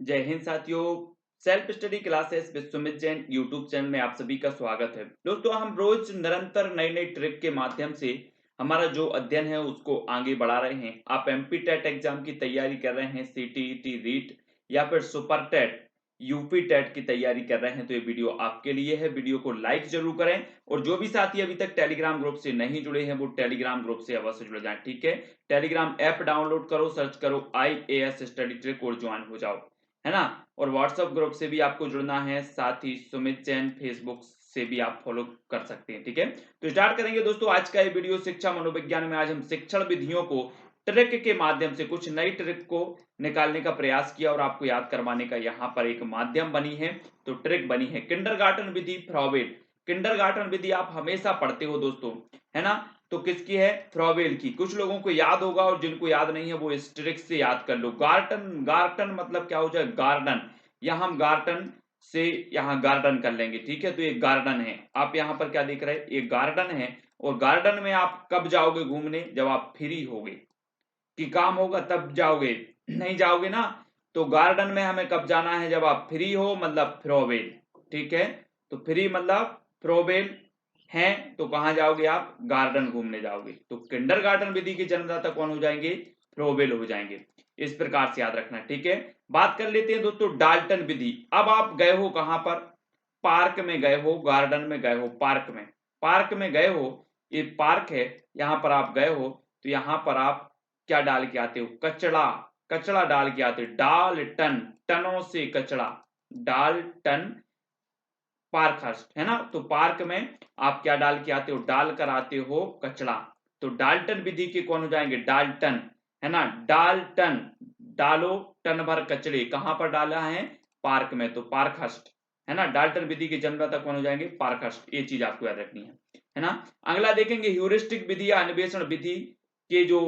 जय हिंद साथियों। Self study classes with Sumit Jain YouTube channel में आप सभी का स्वागत है। दोस्तों, हम रोज निरंतर नई नई ट्रिक के माध्यम से हमारा जो अध्ययन है उसको आगे बढ़ा रहे हैं। आप एमपी टेट एग्जाम की तैयारी कर रहे हैं, सीटीईटी, रीट या फिर सुपर टेट, यूपी टेट की तैयारी कर रहे हैं, तो ये वीडियो आपके लिए है। वीडियो को लाइक जरूर करें और जो भी साथी अभी तक टेलीग्राम ग्रुप से नहीं जुड़े हैं वो टेलीग्राम ग्रुप से अवश्य जुड़ जाएं। ठीक है, टेलीग्राम ऐप डाउनलोड करो, सर्च करो IAS स्टडी ट्रिक और ज्वाइन हो जाओ, है ना। और व्हाट्सएप ग्रुप से भी आपको जुड़ना है, साथ ही सुमित जैन फेसबुक से भी आप फॉलो कर सकते हैं। ठीक है, तो स्टार्ट करेंगे दोस्तों आज का ये वीडियो शिक्षा मनोविज्ञान में। आज हम शिक्षण विधियों को ट्रिक के माध्यम से कुछ नई ट्रिक को निकालने का प्रयास किया और आपको याद करवाने का यहाँ पर एक माध्यम बनी है। तो ट्रिक बनी है किंडरगार्टन विधि, फ्रॉबेल। किंडरगार्टन विधि आप हमेशा पढ़ते हो दोस्तों, है ना। तो किसकी है? फ्रॉबेल की। कुछ लोगों को याद होगा और जिनको याद नहीं है वो इस ट्रिक से याद कर लो। गार्टन, गार्टन मतलब क्या हो जाए? गार्डन। यहां हम गार्टन से यहाँ गार्डन कर लेंगे। ठीक है, तो ये गार्डन है। आप यहाँ पर क्या देख रहे हैं? ये गार्डन है। और गार्डन में आप कब जाओगे घूमने? जब आप फ्री होगे, कि काम होगा तब जाओगे, नहीं जाओगे ना। तो गार्डन में हमें कब जाना है? जब आप फ्री हो, मतलब फ्रोवेल। ठीक है, तो फ्री मतलब फ्रोवेल हैं, तो कहां जाओगे आप? गार्डन घूमने जाओगे। तो किंडरगार्टन विधि के जन्मदाता कौन हो जाएंगे? फ्रोवेल हो जाएंगे। इस प्रकार से याद रखना। ठीक है, बात कर लेते हैं दोस्तों डाल्टन विधि। अब आप गए हो कहां पर? पार्क में गए हो, गार्डन में गए हो, पार्क में। पार्क में गए हो, ये पार्क है, यहां पर आप गए हो, तो यहां पर आप क्या डाल के आते हो? कचड़ा। कचड़ा डाल के आते हो। डाल टन, टनों से कचड़ा, डाल टन, पार्कहर्स्ट, है ना। तो पार्क में आप क्या डाल के आते हो? डाल कर आते हो कचड़ा। तो डाल्टन विधि के कौन हो जाएंगे? डाल्टन, है ना। डाल्टन, डालो टन भर कचड़े। कहां पर डाला है? पार्क में, तो पार्कहर्स्ट, है ना। डाल्टन विधि के जन्मदाता कौन हो जाएंगे? पार्कहर्स्ट। ये चीज आपको याद रखनी है ना। अगला देखेंगे ह्यूरिस्टिक विधि या अन्वेषण विधि के जो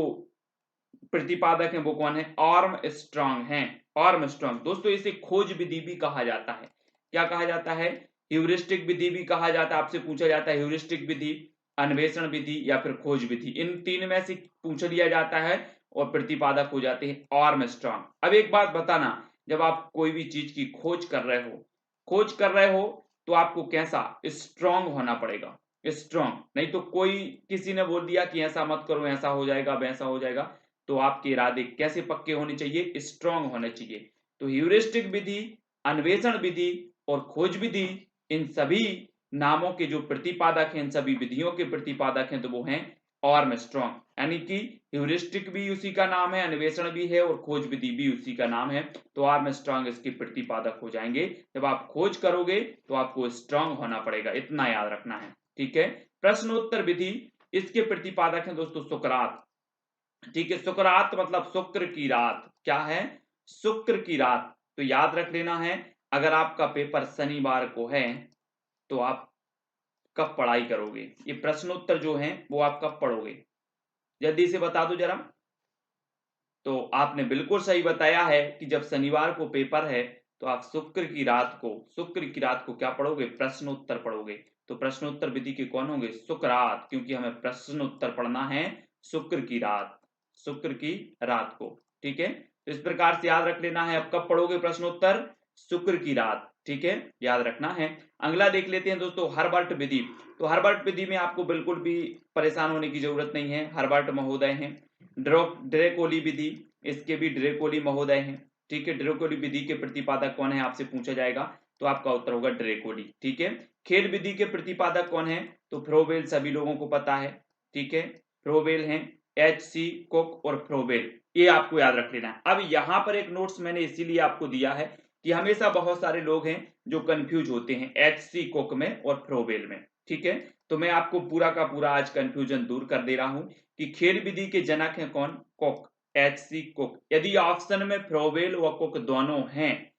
प्रतिपादक हैं वो कौन है? आर्म स्ट्रांग हैं। आर्म स्ट्रांग दोस्तों, इसे खोज विधि भी कहा जाता है। क्या कहा जाता है? ह्यूरिस्टिक विधि भी कहा जाता है। आपसे पूछा जाता है ह्यूरिस्टिक विधि, अन्वेषण विधि या फिर खोज विधि, इन तीन में से पूछ लिया जाता है और प्रतिपादक हो जाते हैं आर्म स्ट्रांग। अब एक बात बताना, जब आप कोई भी चीज की खोज कर रहे हो, खोज कर रहे हो, तो आपको कैसा? स्ट्रांग होना पड़ेगा। स्ट्रांग, नहीं तो कोई किसी ने बोल दिया कि ऐसा मत करो, ऐसा हो जाएगा, वैसा हो जाएगा, तो आपके इरादे कैसे पक्के होने चाहिए? स्ट्रांग होने चाहिए। तो ह्यूरिस्टिक विधि, अन्वेषण विधि और खोज विधि, इन सभी नामों के जो प्रतिपादक हैं, इन सभी विधियों के प्रतिपादक हैं, तो वो हैं आर्मस्ट्रांग। यानी कि ह्यूरिस्टिक भी उसी का नाम है, अन्वेषण भी है और खोज विधि भी उसी का नाम है। तो आर्मस्ट्रांग इसके प्रतिपादक हो जाएंगे। जब आप खोज करोगे तो आपको स्ट्रांग होना पड़ेगा, इतना याद रखना है। ठीक है, प्रश्नोत्तर विधि, इसके प्रतिपादक हैं दोस्तों सुकरात। ठीक है, सुकरात मतलब शुक्र की रात। क्या है? शुक्र की रात। तो याद रख लेना है, अगर आपका पेपर शनिवार को है तो आप कब पढ़ाई करोगे? ये प्रश्नोत्तर जो हैं वो आप कब पढ़ोगे? जल्दी से बता दो जरा। तो आपने बिल्कुल सही बताया है कि जब शनिवार को पेपर है तो आप शुक्र की रात को क्या पढ़ोगे? प्रश्नोत्तर पढ़ोगे। तो प्रश्नोत्तर विधि के कौन होंगे? शुक्रात, क्योंकि हमें प्रश्नोत्तर पढ़ना है शुक्र की रात, शुक्र की रात को। ठीक है, तो इस प्रकार से याद रख लेना है। अब कब पढ़ोगे प्रश्नोत्तर? शुक्र की रात। ठीक है, याद रखना है। अगला देख लेते हैं दोस्तों हर्बर्ट विधि। तो हर्बर्ट विधि में आपको बिल्कुल भी परेशान होने की जरूरत नहीं है। हर्बर्ट महोदय हैं। ड्रेकोली विधि, इसके भी ड्रेकोली महोदय हैं। ठीक है, ड्रेकोली विधि के प्रतिपादक कौन है आपसे पूछा जाएगा, तो आपका उत्तर होगा ड्रेकोली। ठीक है, खेल विधि के प्रतिपादक कौन है? तो फ्रोबेल, सभी लोगों को पता है। ठीक है, फ्रोबेल हैं, HC कुक और फ्रोबेल, ये आपको याद रख लेना है। अब यहां पर एक नोट्स मैंने इसीलिए आपको दिया है कि हमेशा बहुत सारे लोग हैं जो कंफ्यूज होते हैं HC कुक में और फ्रोबेल में। ठीक है, तो मैं आपको पूरा का पूरा आज कंफ्यूजन दूर कर दे रहा हूं कि खेल विधि के जनक हैं कौन? Cook, HC cook. यदि ऑप्शन में फ्रोबेल व कुक दोनों हैं,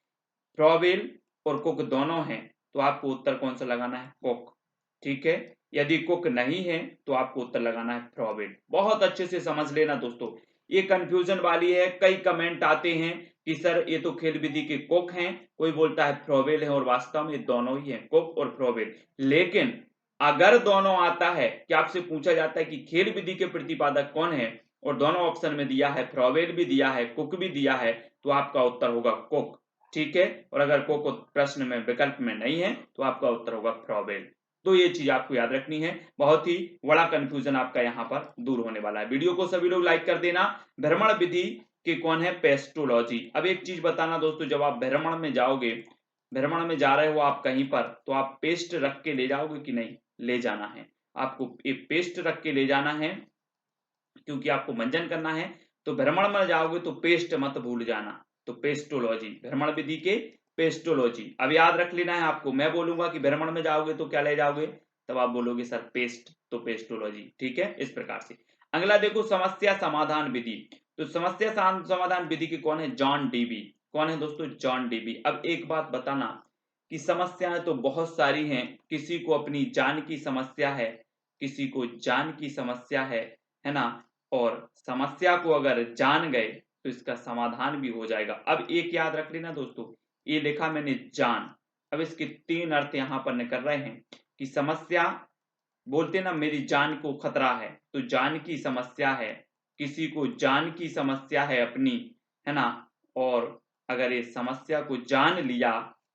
फ्रोबेल और कुक दोनों हैं, तो आपको उत्तर कौन सा लगाना है? कुक। ठीक है, यदि कुक नहीं है तो आपको उत्तर लगाना है फ्रोबेल। बहुत अच्छे से समझ लेना दोस्तों, ये कंफ्यूजन वाली है। कई कमेंट आते हैं कि सर ये तो खेल विधि के कुक हैं, कोई बोलता है फ्रोबेल है, और वास्तव में दोनों ही हैं, कुक और फ्रोबेल। लेकिन अगर दोनों आता है कि आपसे पूछा जाता है कि खेल विधि के प्रतिपादक कौन है, और दोनों ऑप्शन में दिया है, फ्रोबेल भी दिया है, कुक भी दिया है, तो आपका उत्तर होगा कुक। ठीक है, और अगर को प्रश्न में विकल्प में नहीं है तो आपका उत्तर होगा फ्रॉबेल। तो ये चीज आपको याद रखनी है, बहुत ही बड़ा कंफ्यूजन आपका यहाँ पर दूर होने वाला है। वीडियो को सभी लोग लाइक कर देना। भ्रमण विधि के कौन है? पेस्टोलॉजी। अब एक चीज बताना दोस्तों, जब आप भ्रमण में जाओगे, भ्रमण में जा रहे हो आप कहीं पर, तो आप पेस्ट रख के ले जाओगे कि नहीं? ले जाना है, आपको एक पेस्ट रख के ले जाना है, क्योंकि आपको मंजन करना है। तो भ्रमण में जाओगे तो पेस्ट मत भूल जाना। तो पेस्टोलॉजी, भ्रमण विधि के पेस्टोलॉजी। अब याद रख लेना है आपको, मैं बोलूंगा कि भ्रमण में जाओगे तो क्या ले जाओगे, तब आप बोलोगे सर पेस्ट, तो पेस्टोलॉजी। ठीक है, इस प्रकार से। अगला देखो, समस्या समाधान विधि। तो समस्या समाधान विधि के कौन है? John dB. कौन है दोस्तों? John dB. अब एक बात बताना कि समस्याएं तो बहुत सारी हैं, किसी को अपनी जान की समस्या है, किसी को जान की समस्या है ना? और समस्या को अगर जान गए तो इसका समाधान भी हो जाएगा। अब एक याद रख लेना दोस्तों, ये लिखा मैंने जान, अब इसके 3 अर्थ यहाँ पर निकल रहे हैं कि समस्या, बोलते ना मेरी जान को खतरा है, तो जान की समस्या है, किसी को जान की समस्या है अपनी, है ना? और अगर ये समस्या को जान लिया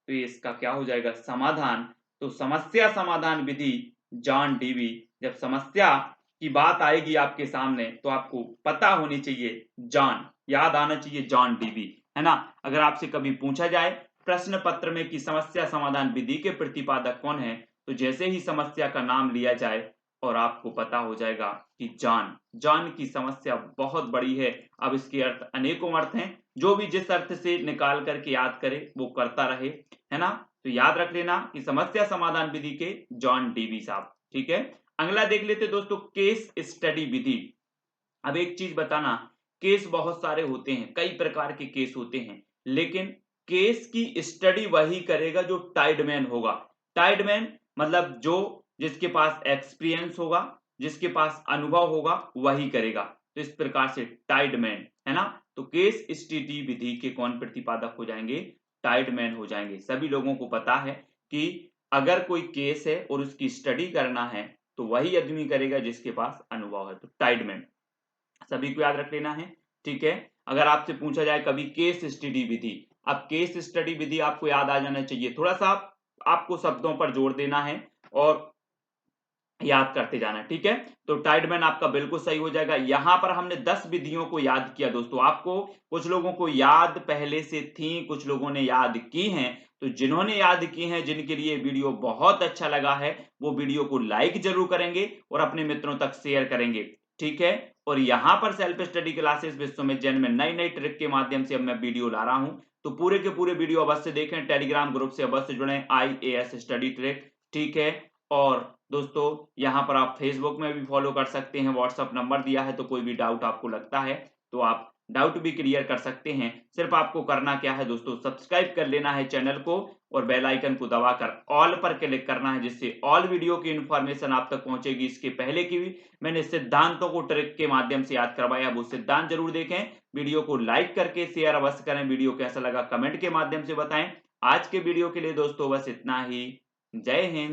तो ये इसका क्या हो जाएगा? समाधान। तो समस्या समाधान विधि, जॉन डीवी। जब समस्या की बात आएगी आपके सामने तो आपको पता होनी चाहिए जॉन, याद आना चाहिए जॉन डीवी, है ना? अगर आपसे कभी पूछा जाए प्रश्न पत्र में कि समस्या समाधान विधि के प्रतिपादक कौन है, तो जैसे ही समस्या का नाम लिया जाए और आपको पता हो जाएगा कि जॉन, जॉन की समस्या बहुत बड़ी है। अब इसके अर्थ अनेकों अर्थ हैं, जो भी जिस अर्थ से निकाल करके याद करे वो करता रहे, है ना? तो याद रख लेना कि समस्या समाधान विधि के जॉन डीवी साहब। ठीक है, अगला देख लेते दोस्तों, केस स्टडी विधि। अब एक चीज बताना, केस बहुत सारे होते हैं, कई प्रकार के केस होते हैं, लेकिन केस की स्टडी वही करेगा जो टाइडमैन होगा। टाइडमैन मतलब जो, जिसके पास एक्सपीरियंस होगा, जिसके पास अनुभव होगा, वही करेगा। तो इस प्रकार से टाइडमैन, है ना? तो केस स्टडी विधि के कौन प्रतिपादक हो जाएंगे? टाइडमैन हो जाएंगे। सभी लोगों को पता है कि अगर कोई केस है और उसकी स्टडी करना है तो वही आदमी करेगा जिसके पास अनुभव है, तो टाइडमैन। सभी को याद रख लेना है। ठीक है, अगर आपसे पूछा जाए कभी केस स्टडी विधि, अब केस स्टडी विधि आपको याद आ जाना चाहिए, थोड़ा सा आपको शब्दों पर जोर देना है और याद करते जाना। ठीक है, तो टाइडमैन आपका बिल्कुल सही हो जाएगा। यहां पर हमने 10 विधियों को याद किया दोस्तों। आपको कुछ लोगों को याद पहले से थी, कुछ लोगों ने याद की हैं, तो जिन्होंने याद की हैं, जिनके लिए वीडियो बहुत अच्छा लगा है, वो वीडियो को लाइक जरूर करेंगे और अपने मित्रों तक शेयर करेंगे। ठीक है, और यहां पर self study classes Vishwamit Jain में नई नई ट्रिक के माध्यम से अब मैं वीडियो ला रहा हूं, तो पूरे के पूरे वीडियो अवश्य देखें, टेलीग्राम ग्रुप से अवश्य जुड़ें, IAS स्टडी ट्रिक। ठीक है, और दोस्तों यहाँ पर आप फेसबुक में भी फॉलो कर सकते हैं, व्हाट्सएप नंबर दिया है, तो कोई भी डाउट आपको लगता है तो आप डाउट भी क्लियर कर सकते हैं। सिर्फ आपको करना क्या है दोस्तों, सब्सक्राइब कर लेना है चैनल को और बेल आइकन को दबाकर ऑल पर क्लिक करना है, जिससे ऑल वीडियो की इंफॉर्मेशन आप तक पहुंचेगी। इसके पहले की भी मैंने सिद्धांतों को ट्रिक के माध्यम से याद करवाया, वो सिद्धांत जरूर देखें। वीडियो को लाइक करके शेयर अवश्य करें, वीडियो कैसा लगा कमेंट के माध्यम से बताएं। आज के वीडियो के लिए दोस्तों बस इतना ही। जय हिंद।